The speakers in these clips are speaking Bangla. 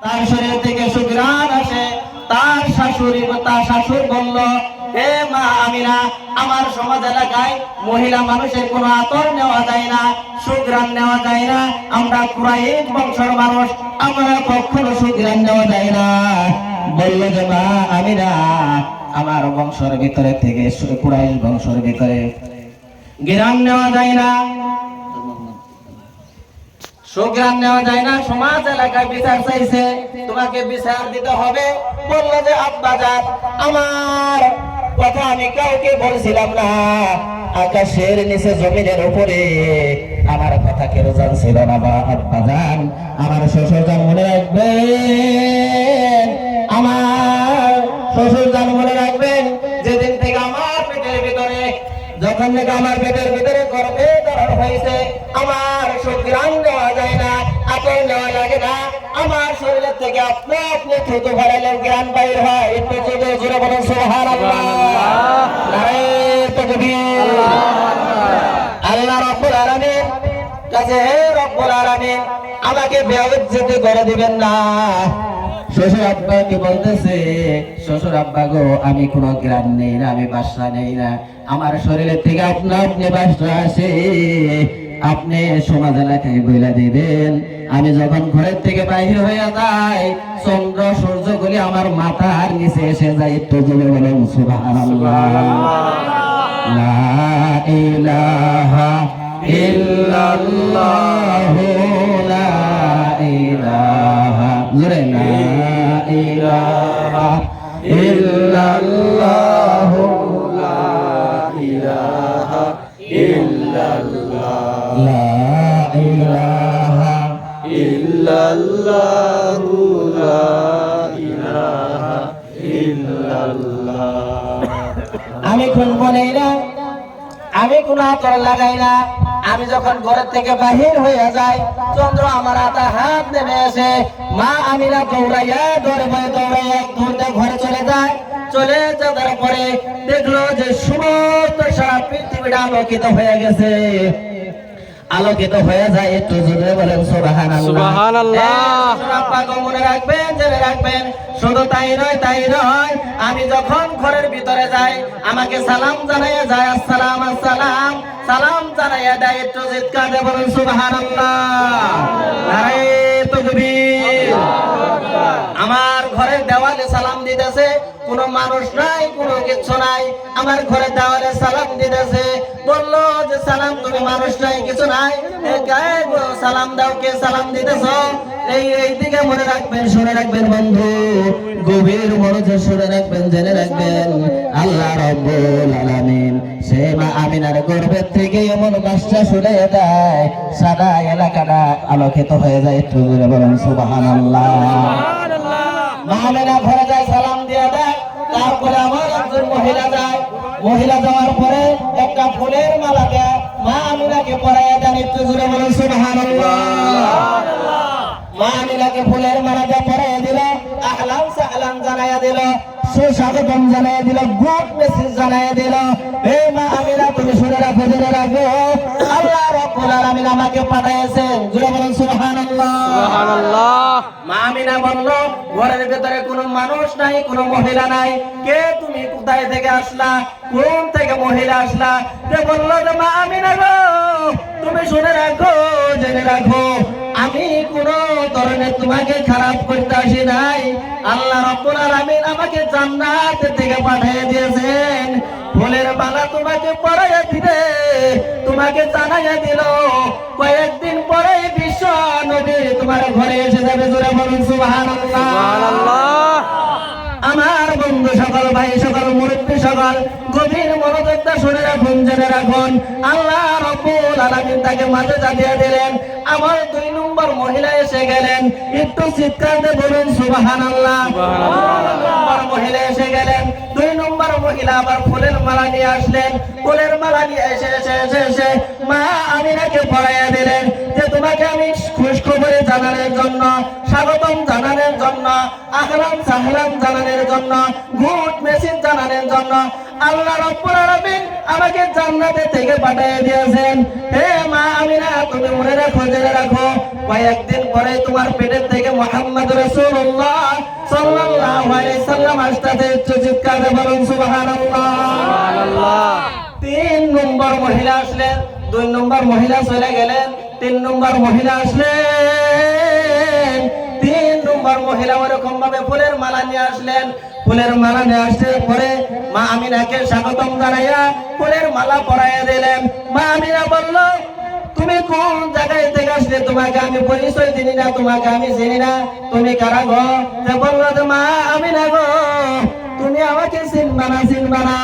তার শরীর থেকে সুঘ্রাণ আসে। তার শাশুড় বলল, হে মা আমিনা, আমার সমাজ এলাকায় মহিলা মানুষের কোনো আতর নেওয়া যায় না, সুঘ্রাণ নেওয়া যায় না। আমরা কুরাইশ বংশের মানুষ, আমরা কখনো সুঘ্রাণ নেওয়া যায় না। বলল যে মা আমিনা, আমার বংশের ভিতরে থেকে, কুরাইশ বংশের ভিতরে ঘ্রাণ নেওয়া যায় না, সুঘ্রাণ নেওয়া যায় না। সমাজ এলাকায় বিচার চাইছে, তোমাকে বিচার দিতে হবে। বললো যে আব্বাজান, আমার কথা আমি কাউকে বলছিলাম না, আকাশের নিচে জমিনের উপরে আমার কথা কেউ জানছিল না। বা আব্বাজান, আমার শ্বশুরজান মনে রাখবেন, আমার শ্বশুরজান মনে রাখবেন, যেদিন থেকে আমার পেটের ভিতরে, যখন থেকে আমার পেটের ভিতরে গর্ভে ধারণ হয়েছে, আমার সুঘ্রাণ নেওয়া যায় না, আতর নেওয়া লাগে না। আমার শরীরের থেকে আপনি আপনি থুতু ভরাইলে ঘ্রাণ বাইর হয়। একটু জোরে জোরে বলুন সুবহানাল্লাহ, নারায়ে তাকবীর। আল্লাহ রাব্বুল আলামিন কাছে, হে রব্বুল আলামিন, আমাকে বেইজ্জতি করে দিবেন না। শ্বশুর আব্বা কি বলতেছে, শ্বশুর আব্বা গো, আমি কোনো ঘ্রাণ নেই না, আমি বাসনা নেই না, আমার শরীরের থেকে আপনি আপনি বাসনা আসে। আপনি সমাজ এলাকায় বলে দিবেন, আমি যখন ঘরের থেকে বাহির হয়ে যাই, চন্দ্র সূর্য গুলি আমার মাথার নিচে এসে যায়। একটু জোরে বলুন সুবহানাল্লাহ, লা ইলাহা ইল্লাল্লাহু, লা ইলাহা, জোরে, লা ইলাহা ইল্লাল্লাহু, লা ইলাহা ইল্লাল্লাহ, লা ইলাহা ইল্লাল্লাহু, লা ইলাহা ইল্লাল্লাহ। আমি খুলবো না, আমি কোন আতর লাগাই না। আমি যখন ঘরের থেকে বাহির হয়ে যাই, চন্দ্র আমার হাত নেমে আসে। মা আমিনা দৌড়াইয়া দৌড়াইয়া দৌড়তে ঘরে চলে যায়। চলে যাওয়ার পরে দেখলো যে সমস্ত সারা পৃথিবীটা আলোকিত হয়ে গেছে, আলোকিত হয়ে যায়। একটু জোরে বলেন সুবহানাল্লাহ। মনে রাখবেন, জেনে রাখবেন, শুধু তাই নয়, আমি যখন ঘরের ভিতরে যাই, আমাকে সালাম জানাইয়া যায়, আসসালাম আসসালাম, সালাম জানাইয়া দেয়। একটু চিৎকার দিয়ে বলেন সুবহানাল্লাহ, নারায়ে তাকবীর। আমার ঘরের দেওয়ালে সালাম দিতেছে, কোন মানুষ নাই, কোনো কিছু নাই, আমার ঘরের দেওয়ালে সালাম দিতেছে। বললো যে সালাম, তুমি মানুষ নাই, কিছু নাই, সালাম দাও, কে সালাম দিতেছ? এই দিকে মনে রাখবেন, শুনে রাখবেন বন্ধু, গভীর মনোযোগ শুনে রাখবেন, জেনে রাখবেন, আল্লাহ রাব্বুল আলামিন সে মা আমিনার গর্ভের থেকে এমন বাসটা শুনে দেয়, সারা এলাকাটা আলোকিত হয়ে যায়। একটু জোরে বলেন সুবহানাল্লাহ। মা আমিনা ঘরে যায়, সালাম দিয়ে দেয়। তারপরে আমার একজন মহিলা যায়, মহিলা যাওয়ার পরে একটা ফুলের মালা দেয়, মা আমিনাকে পরাইয়া দেন। একটু জোরে বলেন সুবহানাল্লাহ। মা আমিনাকে ফুলের মালা দিয়ে পরাইয়া দিল, আহলান সাহলান জানাইয়া দিল, সুস্বাগতম জানাইয়া দিল, গুড মেসেজ জানাইয়া দিল। হে মা আমিনা, তুমি শুনে রাখো, জেনে রাখো, আল্লাহ রাব্বুল আলামিন আমাকে পাঠাইছেন। জোরে বলেন সুবহানাল্লাহ, সুবহানাল্লাহ। মা আমিনা বলল, ঘরের ভিতরে কোনো মানুষ নাই, কোনো মহিলা নাই, কে তুমি, কোথায় থেকে আসলা, কোন থেকে মহিলা আসলা? যে বলল যে মা আমিনা গো, তুমি শুনে রাখো, জেনে রাখো, আমি কোন ধরনের তোমাকে খারাপ করতে আসি নাই। আল্লাহ রাব্বুল আলামিন আমাকে জান্নাত থেকে পাঠিয়ে দিয়েছেন। ফুলের মালা তোমাকে পরাইয়া দিবে, তোমাকে জানাইয়া দিল, কয়েকদিন পরে বিশ্ব নবী তোমার ঘরে এসে যাবে। জোরে বলুন সুবহানাল্লাহ, সুবহানাল্লাহ। আমার বন্ধু সকল, ভাই সকল, মুরব্বী সকল, গভীর মনোযোগ দিয়ে শুনে রাখুন, জেনে রাখুন, আল্লাহ রাব্বুল আলামিন তাকে মাঝে জানিয়ে দিলেন। আমার 2 নম্বর মহিলা এসে গেলেন। একটু চিৎকার দিয়ে বলুন সুবহানাল্লাহ। 2 নম্বর মহিলা এসে গেলেন। 2 নম্বর মহিলা আবার ফুলের মালা নিয়ে আসলেন। ফুলের মালা নিয়ে এসে মা আমিনাকে পরাইয়া দিলেন যে তোমাকে আমি খুশখবরি জানানোর জন্য, স্বাগতম জানানোর জন্য, আহলান সাহলান জানানোর জন্য, গুড মেসেজ জানানোর জন্য আল্লাহ রাব্বুল আলামিন আমাকে জান্নাতে থেকে পাঠিয়ে দিয়েছেন। হে মা আমিনা, তুমি মনে রাখো, জেনে রাখো, কয়েকদিন পরে তোমার পেটের থেকে মুহাম্মদ রাসূলুল্লাহ সাল্লাল্লাহু আলাইহি সাল্লাম আসতে চিৎকার দিয়ে বলুন সুবহানাল্লাহ। তিন নম্বর মহিলা আসলেন, 2 নম্বর মহিলা চলে গেলেন, 3 নম্বর মহিলা আসলেন। 3 নম্বর মহিলা ওরকম ভাবে ফুলের মালা নিয়ে আসলেন। ফুলের মালা নিয়ে আসতে পরে মা আমিনাকে স্বাগতম জানাইয়া ফুলের মালা পরাইয়া দিলেন। মা আমিনা বলল, তুমি কোন জায়গায় থেকে আসলে? তোমাকে আমি পরিচয় চিনি না, তোমাকে আমি চিনি না, তুমি কারা গো? বললো যে মা আমিনা গো, তুমি আমাকে চিনবা না,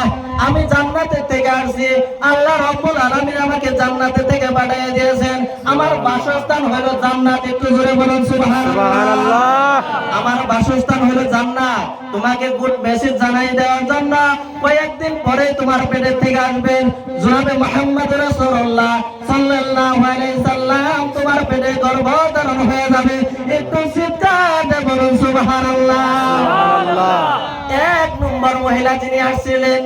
আমি জান্নাতের থেকে আসছি। আল্লাহ রাব্বুল আলামিন আমাকে জান্নাতের থেকে পাঠিয়ে দিয়েছেন, আমার বাসস্থান হলো জান্নাত। একটু জোরে বলুন সুবহানাল্লাহ। আমার বাসস্থান হলো জান্নাত। তোমাকে গুড মেসেজ জানাই দেওয়ার জন্য কয়েকদিন পরে তোমার পেটের থেকে আসবেন জনাবে মুহাম্মদ রাসূলুল্লাহ সাল্লাল্লাহু আলাইহি সাল্লাম, তোমার পেটে গর্ভধারণ হয়ে যাবে। একটু চিৎকার দিয়ে বলুন সুবহানাল্লাহ। 1 নম্বর মহিলা যিনি আসছিলেন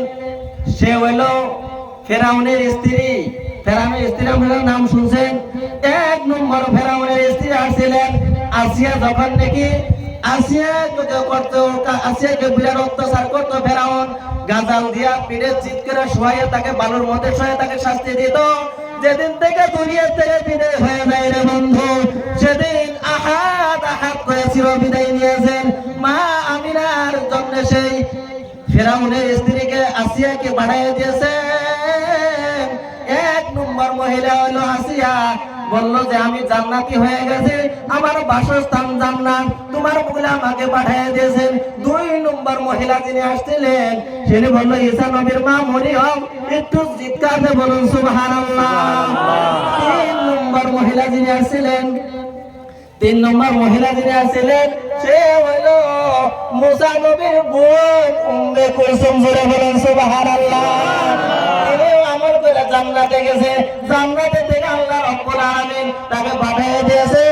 সে হলো ফেরাউনের স্ত্রী। ফেরাউনের স্ত্রী আপনারা নাম শুনছেন? 1 নম্বর ফেরাউনের স্ত্রী আসছিলেন আসিয়া। যখন নাকি আসিয়াকে বিরাট অত্যাচার করতো ফেরাউন, গাজাল দিয়া পিঠে চিৎ করে শোয়াইয়া তাকে বালুর মধ্যে শোয়া তাকে শাস্তি দিত। যেদিন থেকে দুনিয়া থেকে বিদায় হয়ে যায় রে বন্ধু, সেদিন আহাত করে চির বিদায় নিয়েছেন মা আমিনার জন্য। সেই ফেরাউনের স্ত্রীকে আসিয়াকে বাড়াইয়া দিয়েছেন। 1 নম্বর মহিলা হলো আসিয়া, বললো যে আমি জান্নাতি হয়ে গেছি, আমার বাসস্থান জান্নাত, তোমার বলে আমাকে পাঠিয়ে দিয়েছেন। 2 নম্বর মহিলা যিনি আসছিলেন তিনি বললো ঈসা নবীর মা মরিয়ম। একটু চিৎকার দিয়ে বলুন সুবহানাল্লাহ। 3 নম্বর মহিলা যিনি আসছিলেন, 3 নম্বর মহিলা যিনি আসছিলেন সে হলো মুসা নবীর বোন উম্মে কুলসুম। জোরে বলুন সুবহানাল্লাহ। তিনি আমল করে জান্নাতে গেছে, জান্নাতে থেকে আল্লাহ রাব্বুল আলামিন তাকে পাঠিয়ে দিয়েছেন,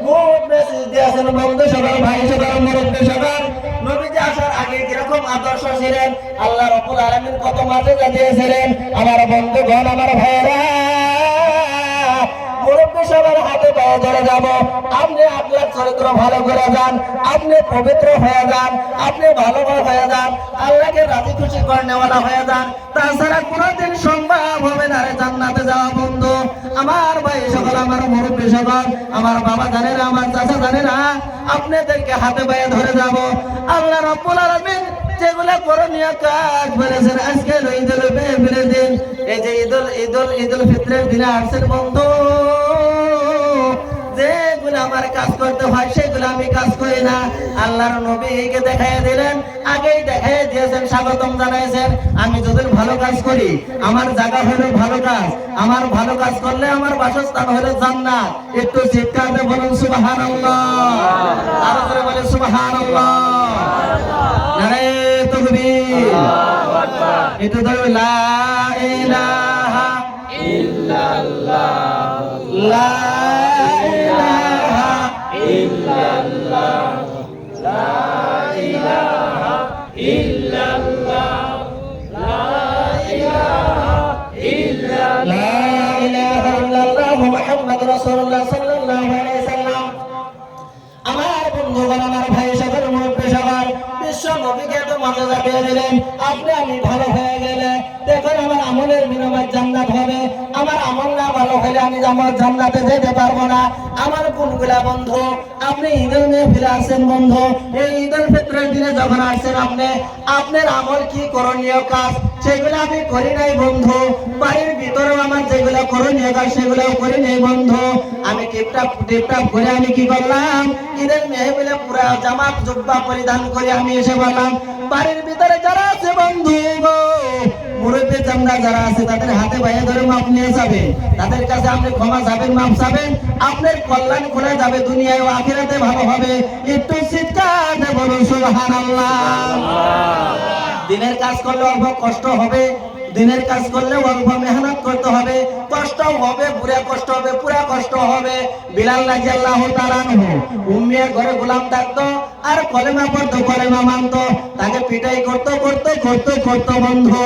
গুড মেসেজ দিয়েছেন। বন্ধু সবার, ভাই সবার, মুরব্বী সবার, নবীজি আসার আগে কিরকম আদর্শ ছিলেন, আল্লাহ রাব্বুল আলামিন কত মাঝে দিয়েছিলেন। আমার বন্ধুগণ, আমার ভাইরা, মুরব্বী সবার হাতে পায়ে ধরে যাব। আপনি আপনার চরিত্র ভালো করে যান, আপনি পবিত্র হয়ে যান, আপনি ভালো হয়ে যান, আল্লাহকে রাজি খুশি করে নেওয়ালা হয়ে যান। তাছাড়া কোনোদিন সম্ভব হবে না রে জান্নাতে যাওয়া। বন্ধু আমার, ভাই সকল, আমার মুরব্বী সকল, আমার বাবা জানেরা, আমার চাচা জানেরা, আপনাদেরকে হাতে পায়ে ধরে যাব। আল্লাহ রাব্বুল আলামিন যেগুলা করণীয় কাজ বলেছেন, আজকে ঈদুল ফিতরের দিন, এই যে ঈদুল ফিতরের দিনে আসছেন বন্ধু, যেগুলো আমার কাজ করতে হয় সেগুলো আমি কাজ করি না। আল্লাহর নবীকে দেখাই দিলেন, আগেই দেখাই দিয়েছেন, স্বাগতম জানাইছেন। আমি যদি ভালো কাজ করি, আমার জায়গা হলো ভালো কাজ, আমার ভালো কাজ করলে আমার বাসস্থান হলো জান্নাত। একটু চিৎকার দিয়ে বলুন সুবহানাল্লাহ। আরো করে বলেন সুবহানাল্লাহ। নারে তাকবীর, একটু ধরো লা ইলাহা ইল্লাল্লাহ, লা ইলাহা ইল্লাল্লাহ, লা ইলাহা ইল্লাল্লাহ, লা ইলাহা ইল্লাল্লাহ, লা ইলাহা ইল্লাল্লাহ মুহাম্মাদুর রাসূলুল্লাহ সাল্লাল্লাহু আলাইহি সাল্লাম। আমার বন্ধুগণ, আমার ভাই সকল, মুরব্বী সকল, বিশ্ব নবীকে এত মর্যাদা পেয়ে দিলেন। আপনি আমি ভালো হয়ে গেলে দেখুন আমার আমলের বিনিময়ে জান্নাত হবে। আমার আমল না ভালো হলে আমি আমার জান্নাতে যেতে পারবো না। আমার কোনগুলা বন্ধু, আপনি ঈদের মেহফিলে আসছেন বন্ধু, এই ঈদুল ফিতরের দিনে যখন আসছেন, আপনি আপনার আমল কি করণীয় কাজ সেগুলো আমি করি নাই বন্ধু। বাড়ির ভিতরেও আমার যেগুলো করণীয় কাজ সেগুলোও করি নাই বন্ধু। আমি টিপটাপ করে আমি কি করলাম, ঈদের মেহফিলে পুরা জামাত জুব্বা পরিধান করে আমি এসে বললাম, বাড়ির ভিতরে যারা আছে বন্ধু গো, মুরব্বী চামড়া যারা আছে, তাদের হাতে বাইরে ধরে মাপ নিয়ে যাবে, তাদের কাছে আপনি ক্ষমা যাবেন, মাপ যাবেন, আপনার কল্যাণ করে যাবে, দুনিয়ায় ও আখিরাতে ভালো হবে। একটু চিৎকার দিয়ে বলুন সুবহানাল্লাহ। দিনের কাজ করলে অল্প কষ্ট হবে, দিনের কাজ করলে অল্প মেহনত করতে হবে, কষ্ট হবে, পুরা কষ্ট হবে, পুরা কষ্ট হবে। বিলাল রাদিয়াল্লাহু তাআলা আনহু উম্মিয়া ঘরে গোলাম থাকতো, আর কলেমা পড়তো, কলেমা মানতো, তাকে পিটাই করতো বন্ধু।